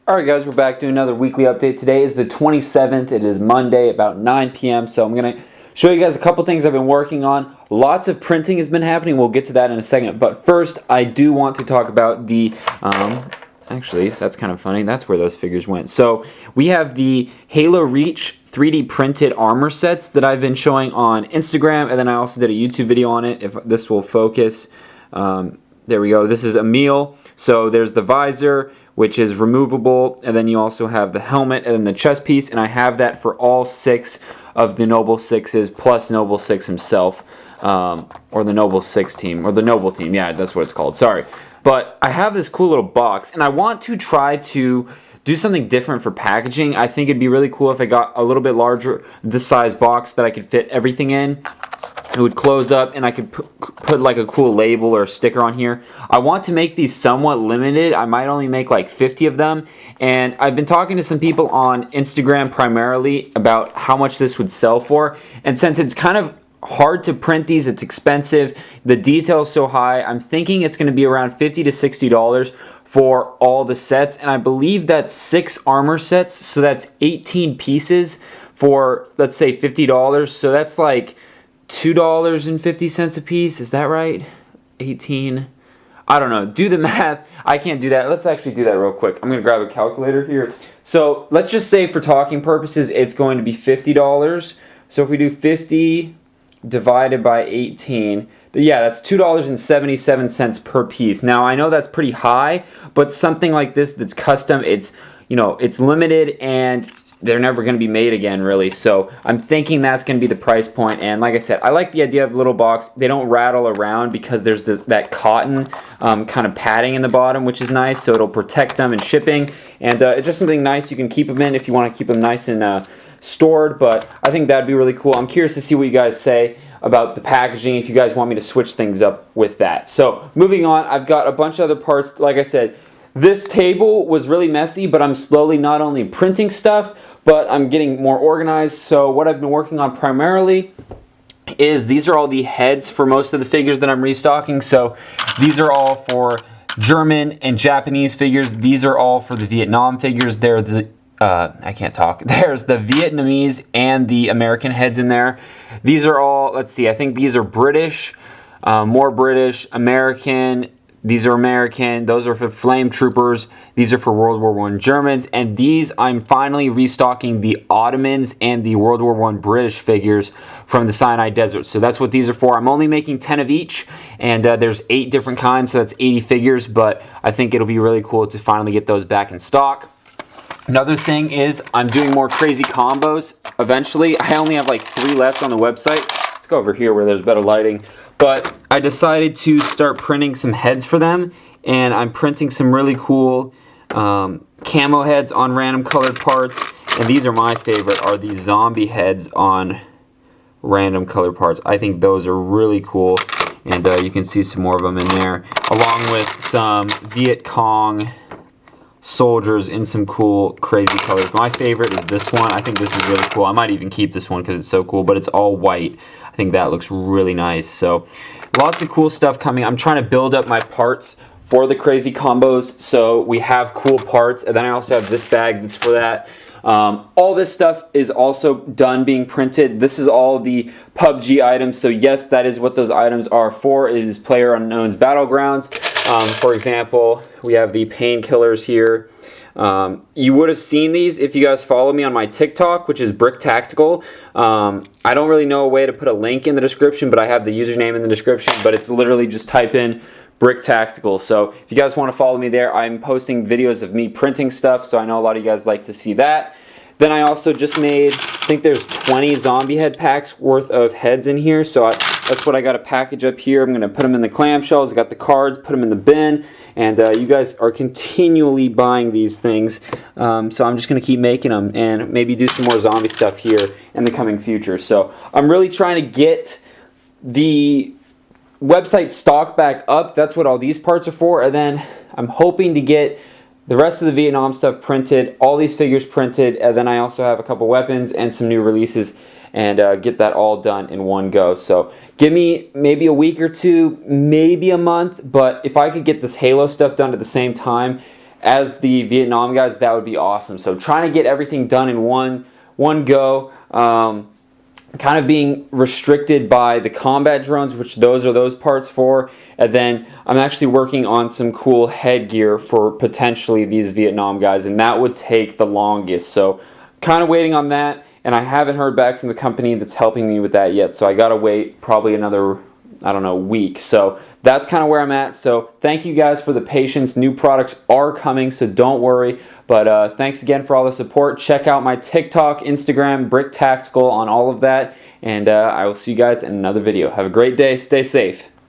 Alright guys, we're back doing another weekly update. Today is the 27th. It is Monday, about 9 p.m. So I'm going to show you guys a couple things I've been working on. Lots of printing has been happening. We'll get to that in a second. But first, I do want to talk about the... actually, that's kind of funny. That's where those figures went. So we have the Halo Reach 3D printed armor sets that I've been showing on Instagram. And then I also did a YouTube video on it, if this will focus. There we go. This is a meal. So there's the visor, which is removable, and then you also have the helmet and then the chest piece, and I have that for all 6 of the Noble 6s plus Noble 6 himself, or the Noble 6 team, or the Noble team, yeah, that's what it's called, sorry. But I have this cool little box, and I want to try to do something different for packaging. I think it'd be really cool if I got a little bit larger, this size box that I could fit everything in. It would close up and I could put like a cool label or a sticker on here. I want to make these somewhat limited. I might only make like 50 of them. And I've been talking to some people on Instagram primarily about how much this would sell for. And since it's kind of hard to print these, it's expensive, the detail is so high, I'm thinking it's going to be around $50 to $60 for all the sets. And I believe that's 6 armor sets. So that's 18 pieces for, let's say, $50. So that's like $2.50 a piece, is that right? 18, I don't know, do the math. I can't do that. Let's actually do that real quick. I'm gonna grab a calculator here. So let's just say for talking purposes it's going to be $50. So if we do 50 divided by 18, yeah, that's $2.77 per piece. Now I know that's pretty high, but something like this that's custom, it's, you know, it's limited and they're never going to be made again, really. So I'm thinking that's going to be the price point. And like I said, I like the idea of a little box. They don't rattle around because there's that cotton kind of padding in the bottom, which is nice. So it'll protect them in shipping. And it's just something nice you can keep them in if you want to keep them nice and stored. But I think that'd be really cool. I'm curious to see what you guys say about the packaging, if you guys want me to switch things up with that. So moving on, I've got a bunch of other parts. Like I said, this table was really messy, but I'm slowly not only printing stuff, but I'm getting more organized. So what I've been working on primarily is these are all the heads for most of the figures that I'm restocking. So these are all for German and Japanese figures. These are all for the Vietnam figures. They're the I can't talk. There's the Vietnamese and the American heads in there. These are all, let's see, I think these are British, more British, American. These are American, those are for Flame Troopers, these are for World War I Germans, and these I'm finally restocking the Ottomans and the World War I British figures from the Sinai Desert. So that's what these are for. I'm only making 10 of each, and there's 8 different kinds, so that's 80 figures, but I think it'll be really cool to finally get those back in stock. Another thing is I'm doing more crazy combos eventually. I only have like 3 left on the website. Let's go over here where there's better lighting. But I decided to start printing some heads for them, and I'm printing some really cool camo heads on random colored parts. And these are my favorite, are these zombie heads on random colored parts. I think those are really cool, and you can see some more of them in there, along with some Viet Cong soldiers in some cool crazy colors. My favorite is this one. I think this is really cool. I might even keep this one because it's so cool, but it's all white. I think that looks really nice. So lots of cool stuff coming. I'm trying to build up my parts for the crazy combos, so we have cool parts. And then I also have this bag that's for that. All this stuff is also done being printed. This is all the PUBG items. So yes, that is what those items are for, is PlayerUnknown's Battlegrounds. For example, we have the painkillers here. You would have seen these if you guys follow me on my TikTok, which is BrickTactical. I don't really know a way to put a link in the description, but I have the username in the description, but it's literally just type in BrickTactical. So if you guys want to follow me there, I'm posting videos of me printing stuff, so I know a lot of you guys like to see that. Then I also just made, I think there's 20 zombie head packs worth of heads in here, so that's what I got to package up here. I'm going to put them in the clamshells, I got the cards, put them in the bin, and you guys are continually buying these things, so I'm just going to keep making them and maybe do some more zombie stuff here in the coming future. So I'm really trying to get the website stock back up. That's what all these parts are for, and then I'm hoping to get the rest of the Vietnam stuff printed, all these figures printed, and then I also have a couple weapons and some new releases, and get that all done in one go. So give me maybe a week or two, maybe a month, but if I could get this Halo stuff done at the same time as the Vietnam guys, that would be awesome. So trying to get everything done in one go. Kind of being restricted by the combat drones, which those are those parts for, and then I'm actually working on some cool headgear for potentially these Vietnam guys, and that would take the longest. So kind of waiting on that, and I haven't heard back from the company that's helping me with that yet, so I gotta wait probably another, I don't know, week. So that's kind of where I'm at. So thank you guys for the patience. New products are coming, so don't worry. But thanks again for all the support. Check out my TikTok, Instagram, BrickTactical on all of that. And I will see you guys in another video. Have a great day. Stay safe.